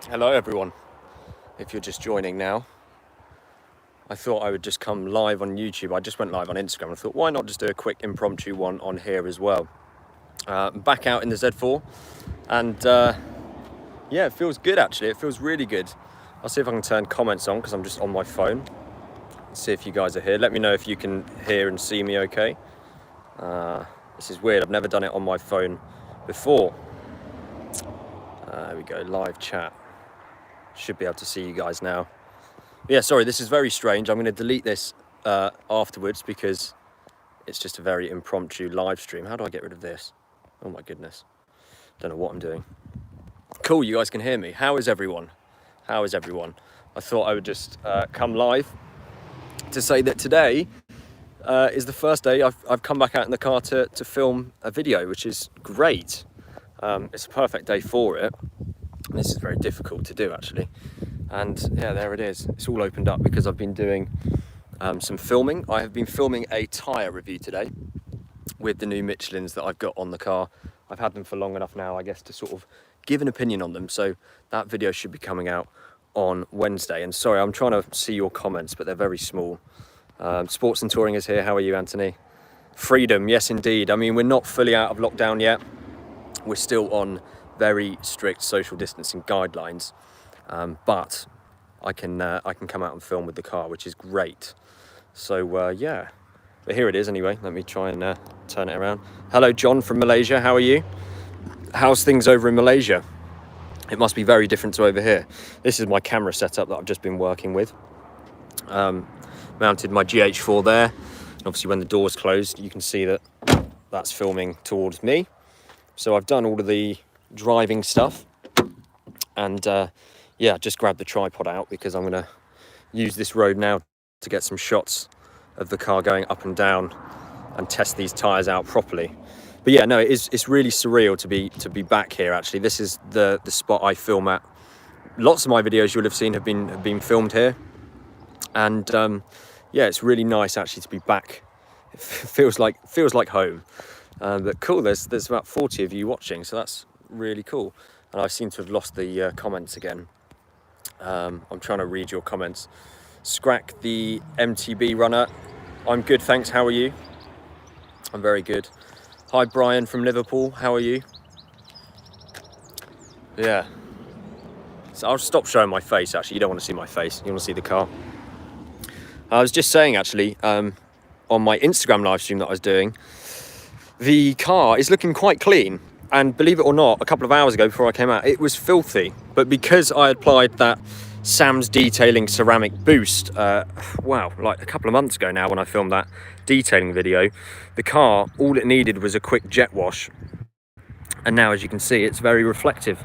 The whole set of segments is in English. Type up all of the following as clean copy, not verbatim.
Hello everyone, if you're just joining now. I thought I would just come live on YouTube. I just went live on Instagram. I thought, why not just do a quick impromptu one on here as well. Back out in the Z4, and yeah, it feels good actually. It feels really good. I'll see if I can turn comments on because I'm just on my phone. See if you guys are here. Let me know if you can hear and see me okay. This is weird. I've never done it on my phone before. There we go, live chat. Should be able to see you guys now. Yeah, sorry, this is very strange. I'm going to delete this afterwards because it's just a very impromptu live stream. How do I get rid of this? Oh my goodness. Don't know what I'm doing. Cool, you guys can hear me. How is everyone? How is everyone? I thought I would just come live to say that today is the first day I've come back out in the car to film a video, which is great. It's a perfect day for it. This is very difficult to do actually. And yeah, there it is. It's all opened up because I've been doing some filming. I have been filming a tyre review today with the new Michelins that I've got on the car. I've had them for long enough now, I guess, to sort of give an opinion on them. So that video should be coming out on Wednesday. And sorry, I'm trying to see your comments, but they're very small. Sports and Touring is here. How are you, Anthony? Freedom, yes indeed. I mean, we're not fully out of lockdown yet. We're still on very strict social distancing guidelines, but I can come out and film with the car, which is great. So yeah, but here it is anyway. Let me try and turn it around. Hello, John from Malaysia. How are you? How's things over in Malaysia? It must be very different to over here. This is my camera setup that I've just been working with. Mounted my GH4 there. And obviously, when the door's closed, you can see that that's filming towards me. So I've done all of the driving stuff, and yeah, just grabbed the tripod out because I'm going to use this road now to get some shots of the car going up and down and test these tyres out properly. But yeah, no, it's really surreal to be back here actually. This is the spot I film at. Lots of my videos you'll have seen have been filmed here, and yeah, it's really nice actually to be back. It feels like home. But cool, there's about 40 of you watching, so that's really cool. And I seem to have lost the comments again. I'm trying to read your comments. Scrack the MTB runner. I'm good, thanks. How are you? I'm very good. Hi, Brian from Liverpool. How are you? Yeah. So I'll stop showing my face, actually. You don't want to see my face. You want to see the car. I was just saying, actually, on my Instagram live stream that I was doing, the car is looking quite clean, and believe it or not, a couple of hours ago before I came out, it was filthy. But because I applied that Sam's Detailing ceramic boost, wow, like a couple of months ago now when I filmed that detailing video, the car, all it needed was a quick jet wash. And now, as you can see, it's very reflective.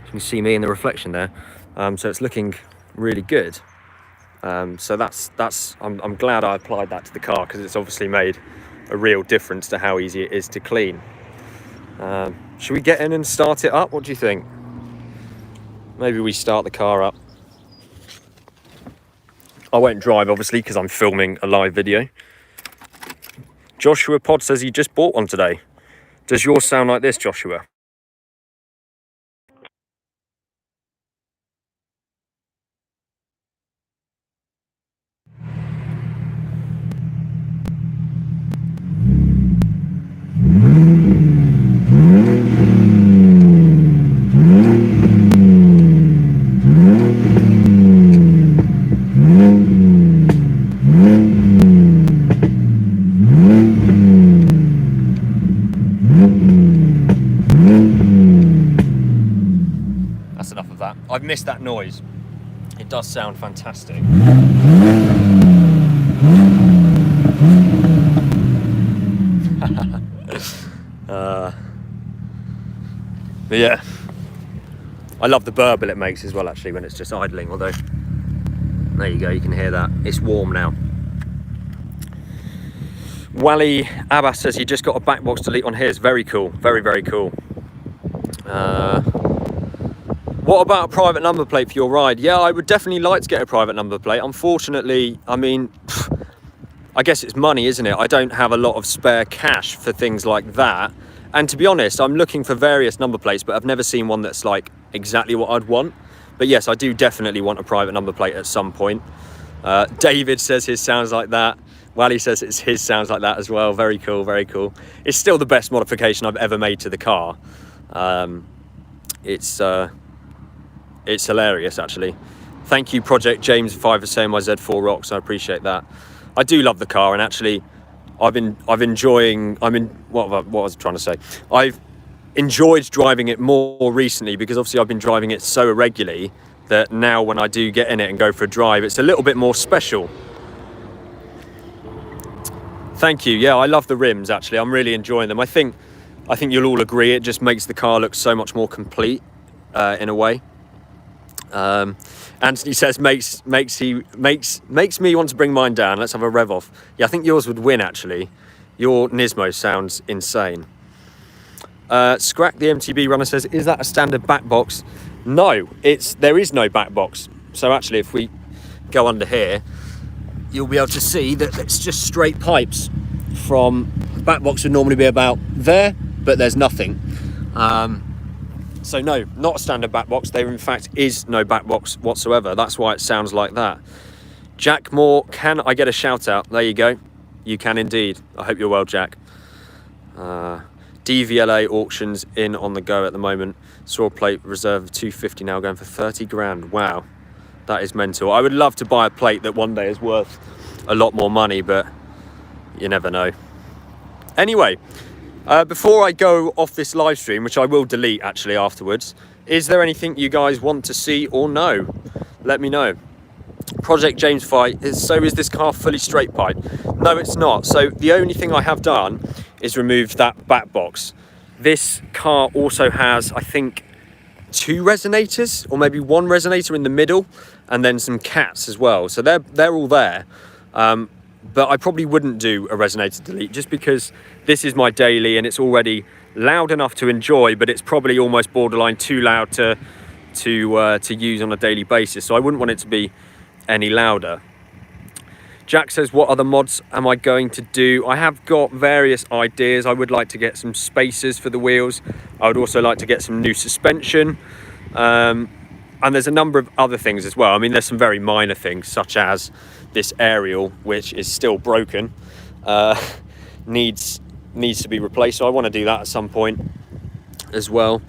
You can see me in the reflection there. So it's looking really good. So I'm glad I applied that to the car because it's obviously made a real difference to how easy it is to clean. Should we get in and start it up? What do you think? Maybe we start the car up. I won't drive obviously because I'm filming a live video. Joshua Pod says he just bought one today. Does yours sound like this, Joshua? That's enough of that. I've missed that noise. It does sound fantastic. But yeah, I love the burble it makes as well actually when it's just idling, although there you go, you can hear that. It's warm now. Wally Abbas says he just got a back box delete on his. Very cool, very, very cool. What about a private number plate for your ride? Yeah, I would definitely like to get a private number plate. Unfortunately, I mean, I guess it's money, isn't it? I don't have a lot of spare cash for things like that. And to be honest, I'm looking for various number plates, but I've never seen one that's like exactly what I'd want. But yes, I do definitely want a private number plate at some point. David says his sounds like that. Wally says his sounds like that as well. Very cool, very cool. It's still the best modification I've ever made to the car. It's hilarious, actually. Thank you, Project James 5, for saying my Z4 rocks. I appreciate that. I do love the car, and actually, what was I trying to say? I've enjoyed driving it more recently because obviously I've been driving it so irregularly that now when I do get in it and go for a drive, it's a little bit more special. Thank you. Yeah, I love the rims, actually. I'm really enjoying them. I think you'll all agree it just makes the car look so much more complete in a way. Anthony says makes me want to bring mine down. Let's have a rev off. Yeah, I think yours would win, actually. Your Nismo sounds insane. Scrack the MTB runner says, is that a standard back box? No, there is no back box. So actually, if we go under here, you'll be able to see that it's just straight pipes from the back box would normally be about there, but there's nothing. So no, not a standard back box. There in fact is no back box whatsoever. That's why it sounds like that. Jack Moore, can I get a shout out? There you go. You can indeed. I hope you're well, Jack. DVLA auctions in on the go at the moment. Saw a plate reserve of 250 now going for 30 grand. Wow, that is mental. I would love to buy a plate that one day is worth a lot more money, but you never know. Anyway, before I go off this live stream, which I will delete actually afterwards, is there anything you guys want to see or know? Let me know. Project James fight so is this car fully straight pipe? No, it's not. So the only thing I have done is removed that back box. This car also has, I think, 2 resonators or maybe 1 resonator in the middle and then some cats as well. So they're all there. But I probably wouldn't do a resonator delete just because this is my daily and it's already loud enough to enjoy, but it's probably almost borderline too loud to use on a daily basis. So I wouldn't want it to be any louder. Jack says, what other mods am I going to do? I have got various ideas. I would like to get some spacers for the wheels. I would also like to get some new suspension. And there's a number of other things as well. I mean, there's some very minor things such as this aerial, which is still broken, needs to be replaced. So I want to do that at some point as well.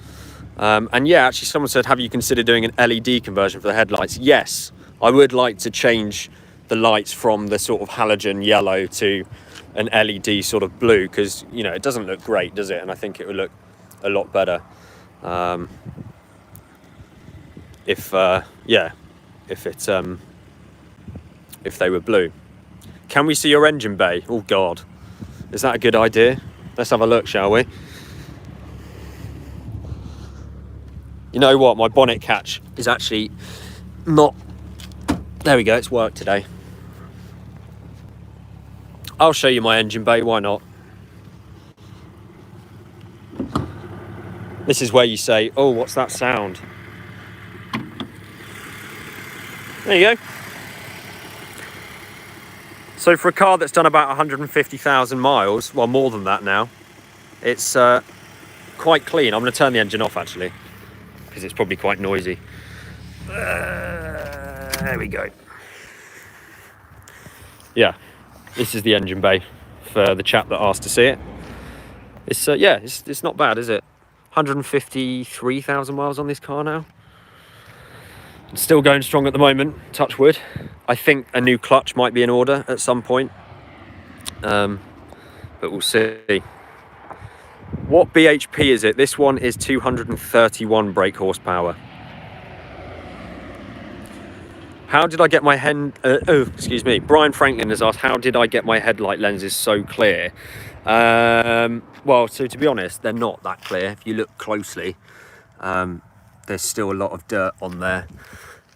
And yeah, actually someone said, have you considered doing an LED conversion for the headlights? Yes, I would like to change the lights from the sort of halogen yellow to an LED sort of blue, because you know it doesn't look great, does it? And I think it would look a lot better if they were blue. Can we see your engine bay? Oh god, is that a good idea? Let's have a look, shall we? You know what, my bonnet catch is actually not, there we go, it's worked today. I'll show you my engine bay, why not? This is where you say, oh, what's that sound? There you go. So for a car that's done about 150,000 miles, well, more than that now, it's quite clean. I'm going to turn the engine off, actually, because it's probably quite noisy. There we go. Yeah, this is the engine bay for the chap that asked to see it. It's yeah, it's not bad, is it? 153,000 miles on this car now. It's still going strong at the moment, touch wood. I think a new clutch might be in order at some point, but we'll see. What BHP is it? This one is 231 brake horsepower. How did I get my Brian Franklin has asked, how did I get my headlight lenses so clear? Well, so to be honest, they're not that clear. If you look closely, there's still a lot of dirt on there.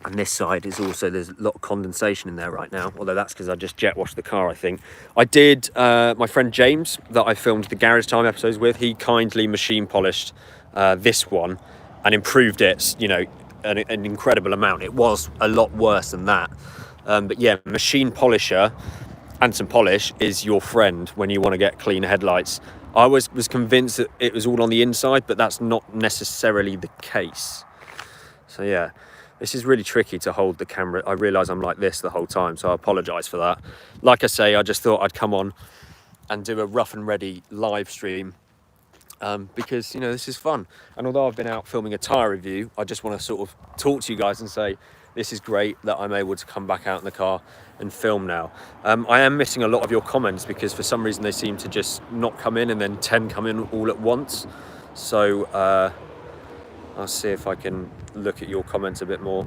And this side is also, there's a lot of condensation in there right now. Although that's because I just jet washed the car, I think. I did, my friend James, that I filmed the Garage Time episodes with, he kindly machine polished this one and improved it, you know, an incredible amount. It was a lot worse than that. But yeah, machine polisher and some polish is your friend when you want to get clean headlights. I was convinced that it was all on the inside, but that's not necessarily the case. So yeah, this is really tricky to hold the camera. I realise I'm like this the whole time, so I apologise for that. Like I say, I just thought I'd come on and do a rough and ready live stream because, you know, this is fun. And although I've been out filming a tyre review, I just want to sort of talk to you guys and say, this is great that I'm able to come back out in the car and film now. I am missing a lot of your comments because for some reason they seem to just not come in and then 10 come in all at once. So I'll see if I can look at your comments a bit more.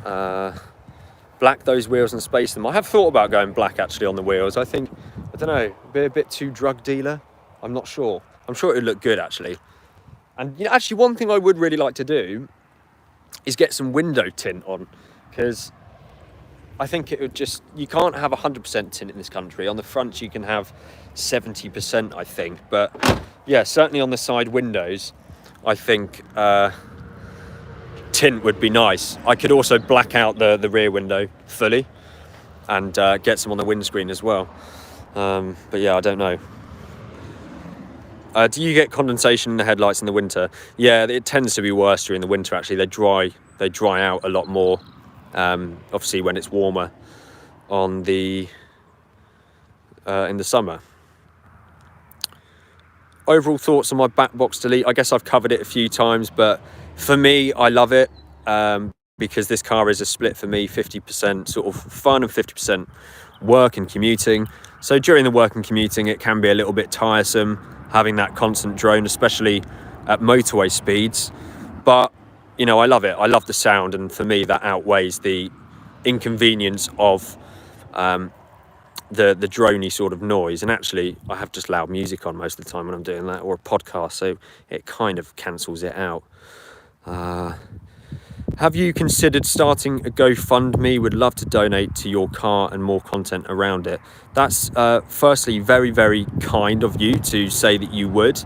Black those wheels and space them. I have thought about going black actually on the wheels. I think, I don't know, be a bit too drug dealer. I'm not sure. I'm sure it would look good actually. And you know, actually one thing I would really like to do is get some window tint on, because I think it would just, you can't have 100% tint in this country. On the front you can have 70%, I think, but yeah, certainly on the side windows I think tint would be nice. I could also black out the rear window fully and get some on the windscreen as well, but yeah, I don't know. Do you get condensation in the headlights in the winter? Yeah, it tends to be worse during the winter actually. They dry out a lot more, obviously when it's warmer on the in the summer. Overall thoughts on my back box delete? I guess I've covered it a few times, but for me, I love it because this car is a split for me, 50% sort of fun and 50% work and commuting. So during the work and commuting, it can be a little bit tiresome having that constant drone, especially at motorway speeds. But, you know, I love it. I love the sound, and for me, that outweighs the inconvenience of the droney sort of noise. And actually, I have just loud music on most of the time when I'm doing that, or a podcast, so it kind of cancels it out. Have you considered starting a GoFundMe? Would love to donate to your car and more content around it. That's firstly very, very kind of you to say that you would.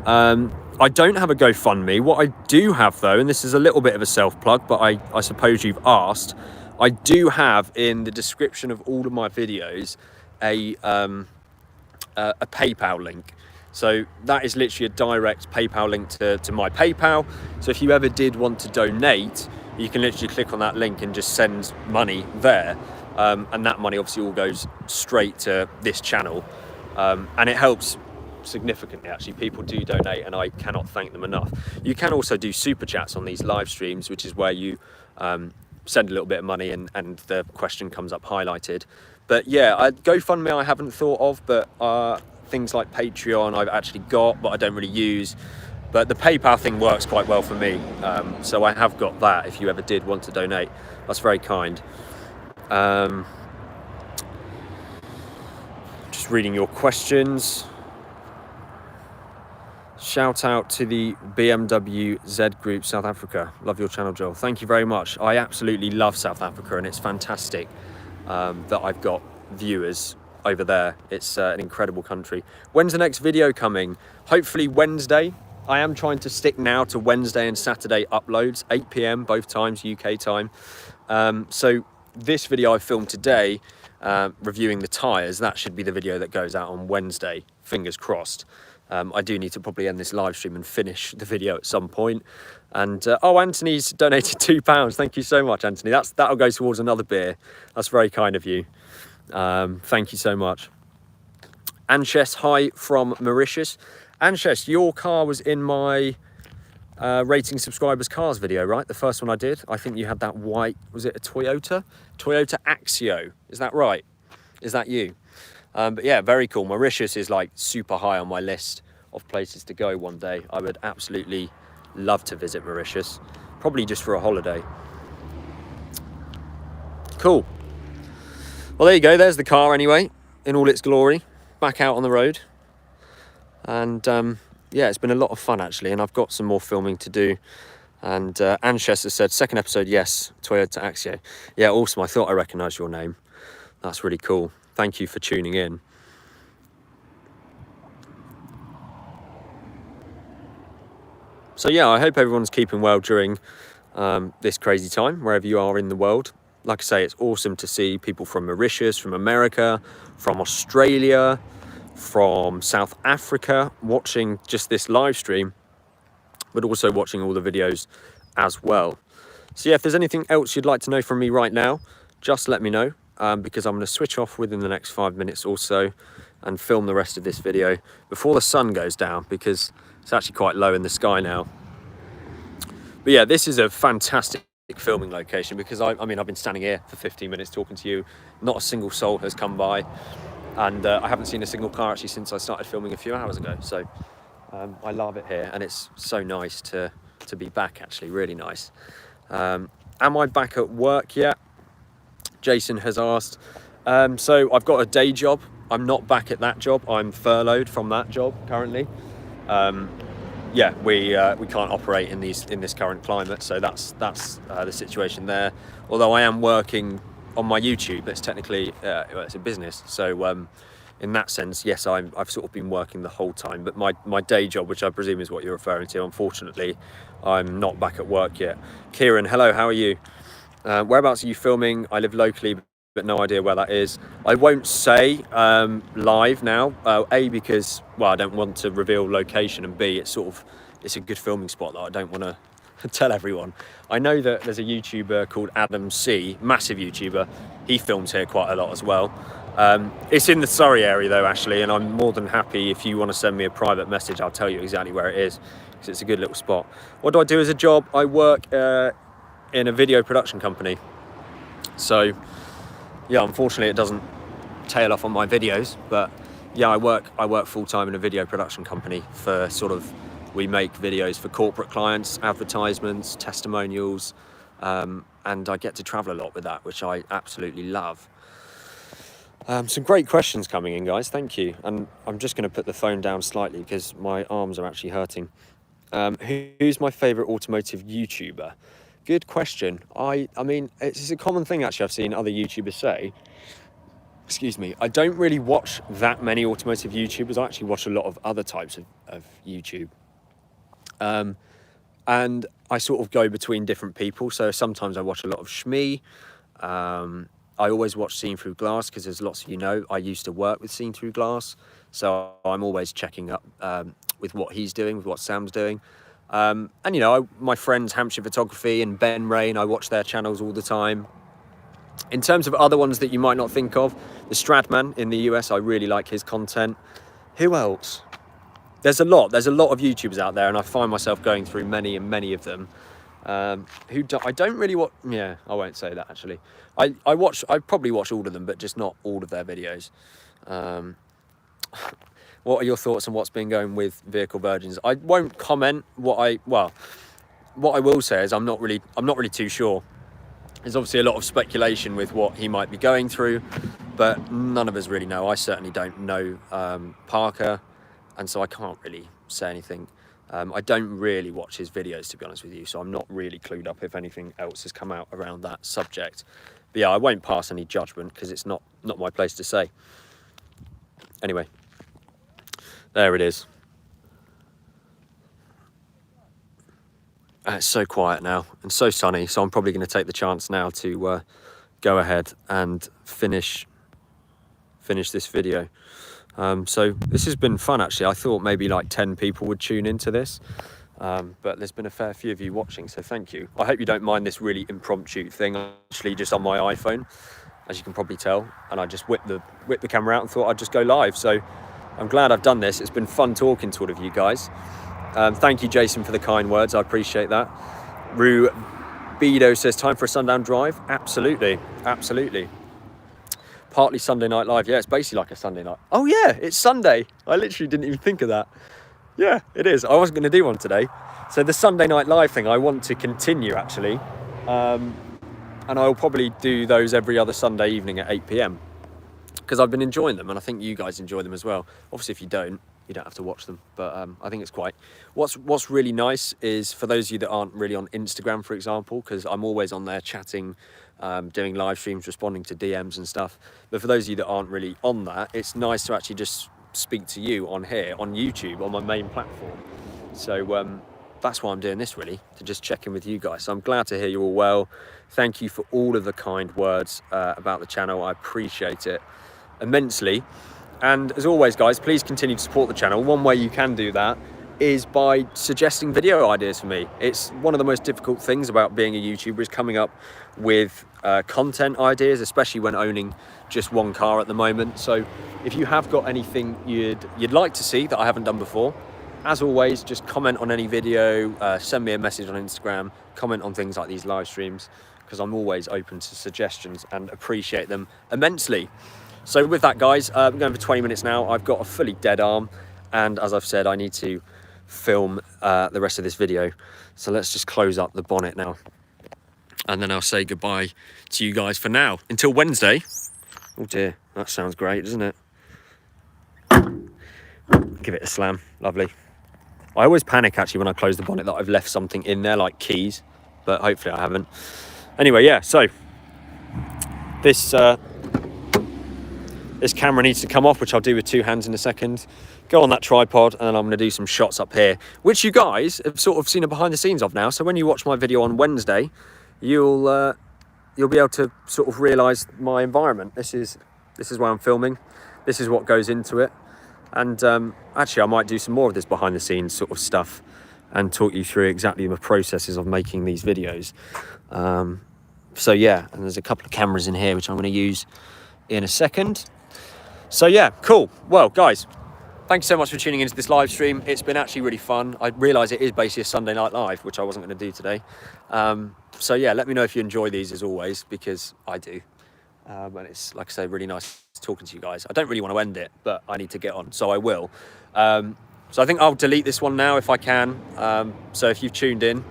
I don't have a GoFundMe. What I do have though, and this is a little bit of a self-plug, but I suppose you've asked, I do have in the description of all of my videos a PayPal link. So that is literally a direct PayPal link to my PayPal. So if you ever did want to donate, you can literally click on that link and just send money there. And that money obviously all goes straight to this channel. And it helps significantly actually. People do donate and I cannot thank them enough. You can also do super chats on these live streams, which is where you send a little bit of money and the question comes up highlighted. But yeah, GoFundMe I haven't thought of, but things like Patreon I've actually got, but I don't really use. But the PayPal thing works quite well for me. So I have got that if you ever did want to donate. That's very kind. Just reading your questions. Shout out to the BMW Z Group South Africa. Love your channel, Joel. Thank you very much. I absolutely love South Africa, and it's fantastic that I've got viewers over there. It's an incredible country. When's the next video coming? Hopefully Wednesday. I am trying to stick now to Wednesday and Saturday uploads, 8 p.m. both times, UK time. So this video I filmed today, reviewing the tyres, that should be the video that goes out on Wednesday, fingers crossed. I do need to probably end this live stream and finish the video at some point. And oh, Anthony's donated £2. Thank you so much, Anthony. That'll go towards another beer. That's very kind of you. Thank you so much. Anshes, hi from Mauritius. Anshes, your car was in my rating subscribers cars video, right? The first one I did. I think you had that white, was it a Toyota Axio? Is that right? Is that you? But yeah, very cool. Mauritius is like super high on my list of places to go one day. I would absolutely love to visit Mauritius, probably just for a holiday. Cool. Well, there you go. There's the car anyway, in all its glory, back out on the road. And yeah, it's been a lot of fun actually, and I've got some more filming to do. And Anshes has said, second episode, yes, Toyota Axio. Yeah, awesome. I thought I recognised your name. That's really cool. Thank you for tuning in. So yeah, I hope everyone's keeping well during this crazy time, wherever you are in the world. Like I say, it's awesome to see people from Mauritius, from America, from Australia, from South Africa, watching just this live stream, but also watching all the videos as well. So yeah, if there's anything else you'd like to know from me right now, just let me know, because I'm going to switch off within the next 5 minutes or so and film the rest of this video before the sun goes down, because it's actually quite low in the sky now. But yeah, this is a fantastic filming location, because I mean, I've been standing here for 15 minutes talking to you. Not a single soul has come by, and I haven't seen a single car actually since I started filming a few hours ago. So I love it here, and it's so nice to be back, actually, really nice. Am I back at work yet? Jason has asked. So I've got a day job. I'm not back at that job. I'm furloughed from that job currently. Yeah, we can't operate in this current climate, so that's the situation there. Although I am working on my YouTube, that's technically it's a business. So in that sense, yes, I've sort of been working the whole time. But my day job, which I presume is what you're referring to, unfortunately, I'm not back at work yet. Kieran, hello, how are you? Whereabouts are you filming? I live locally, but no idea where that is. I won't say live now. A, because, well, I don't want to reveal location, and B, it's a good filming spot that I don't want to tell everyone. I know that there's a YouTuber called Adam C, massive YouTuber. He films here quite a lot as well. It's in the Surrey area though, actually, and I'm more than happy if you want to send me a private message. I'll tell you exactly where it is, because it's a good little spot. What do I do as a job? I work in a video production company. So yeah, unfortunately it doesn't tail off on my videos, but yeah, I work full-time in a video production company for we make videos for corporate clients, advertisements, testimonials, and I get to travel a lot with that, which I absolutely love. Some great questions coming in, guys, thank you. And I'm just going to put the phone down slightly because my arms are actually hurting. Who's my favourite automotive YouTuber? Good question. I mean, it's a common thing, actually, I've seen other YouTubers say. Excuse me. I don't really watch that many automotive YouTubers. I actually watch a lot of other types of YouTube. And I sort of go between different people. So sometimes I watch a lot of Shmee. I always watch Seen Through Glass, because as lots of you know, I used to work with Seen Through Glass. So I'm always checking up with what he's doing, with what Sam's doing. And you know, my friends Hampshire Photography and Ben Rain, I watch their channels all the time. In terms of other ones that you might not think of, the Stradman in the US, I really like his content. Who else? There's a lot of YouTubers out there, and I find myself going through many of them. I don't really watch. Yeah, I won't say that, actually. I probably watch all of them, but just not all of their videos. What are your thoughts on what's been going with Vehicle Virgins? I won't comment. What I will say is I'm not really too sure. There's obviously a lot of speculation with what he might be going through, but none of us really know. I certainly don't know Parker, and so I can't really say anything. I don't really watch his videos, to be honest with you, so I'm not really clued up if anything else has come out around that subject. But yeah, I won't pass any judgment, because it's not my place to say. Anyway, there it is. It's so quiet now and so sunny, so I'm probably going to take the chance now to go ahead and finish this video. So this has been fun, actually. I thought maybe like 10 people would tune into this, but there's been a fair few of you watching, so thank you. I hope you don't mind this really impromptu thing. I'm actually just on my iPhone, as you can probably tell, and I just whipped the camera out and thought I'd just go live. So I'm glad I've done this. It's been fun talking to all of you guys. Thank you, Jason, for the kind words. I appreciate that. Rue Bedo says, time for a sundown drive. Absolutely. Partly Sunday Night Live. Yeah, it's basically like a Sunday night. Oh yeah, it's Sunday. I literally didn't even think of that. Yeah, it is. I wasn't going to do one today. So the Sunday Night Live thing, I want to continue, actually. And I'll probably do those every other Sunday evening at 8 p.m. because I've been enjoying them, and I think you guys enjoy them as well. Obviously, if you don't have to watch them, but I think it's quite... What's really nice is, for those of you that aren't really on Instagram, for example, because I'm always on there chatting, doing live streams, responding to DMs and stuff, but for those of you that aren't really on that, it's nice to actually just speak to you on here, on YouTube, on my main platform. So that's why I'm doing this, really, to just check in with you guys. So I'm glad to hear you're all well. Thank you for all of the kind words about the channel. I appreciate it immensely. And as always, guys, please continue to support the channel. One way you can do that is by suggesting video ideas for me. It's one of the most difficult things about being a YouTuber, is coming up with content ideas, especially when owning just one car at the moment. So if you have got anything you'd like to see that I haven't done before, as always, just comment on any video, send me a message on Instagram, comment on things like these live streams, because I'm always open to suggestions and appreciate them immensely. So with that, guys, I'm going for 20 minutes now. I've got a fully dead arm, and as I've said, I need to film the rest of this video. So let's just close up the bonnet now, and then I'll say goodbye to you guys for now until Wednesday. Oh dear, that sounds great, doesn't it? Give it a slam. Lovely. I always panic actually when I close the bonnet that I've left something in there, like keys, but hopefully I haven't. Anyway, yeah, so this camera needs to come off, which I'll do with two hands in a second. Go on that tripod, and then I'm going to do some shots up here, which you guys have sort of seen a behind the scenes of now. So when you watch my video on Wednesday, you'll be able to sort of realise my environment. This is where I'm filming. This is what goes into it. And actually, I might do some more of this behind the scenes sort of stuff and talk you through exactly the processes of making these videos. So yeah, and there's a couple of cameras in here which I'm going to use in a second. So yeah, cool. Well, guys, thank you so much for tuning into this live stream. It's been actually really fun. I realise it is basically a Sunday night live, which I wasn't going to do today. So yeah, let me know if you enjoy these as always, because I do. And it's, like I say, really nice talking to you guys. I don't really want to end it, but I need to get on, so I will. So I think I'll delete this one now if I can. So if you've tuned in,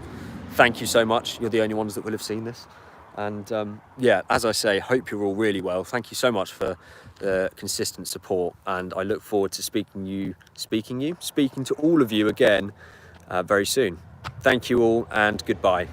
thank you so much. You're the only ones that will have seen this. And yeah, as I say, hope you're all really well. Thank you so much for the consistent support, and I look forward to speaking to all of you again very soon. Thank you all, and goodbye.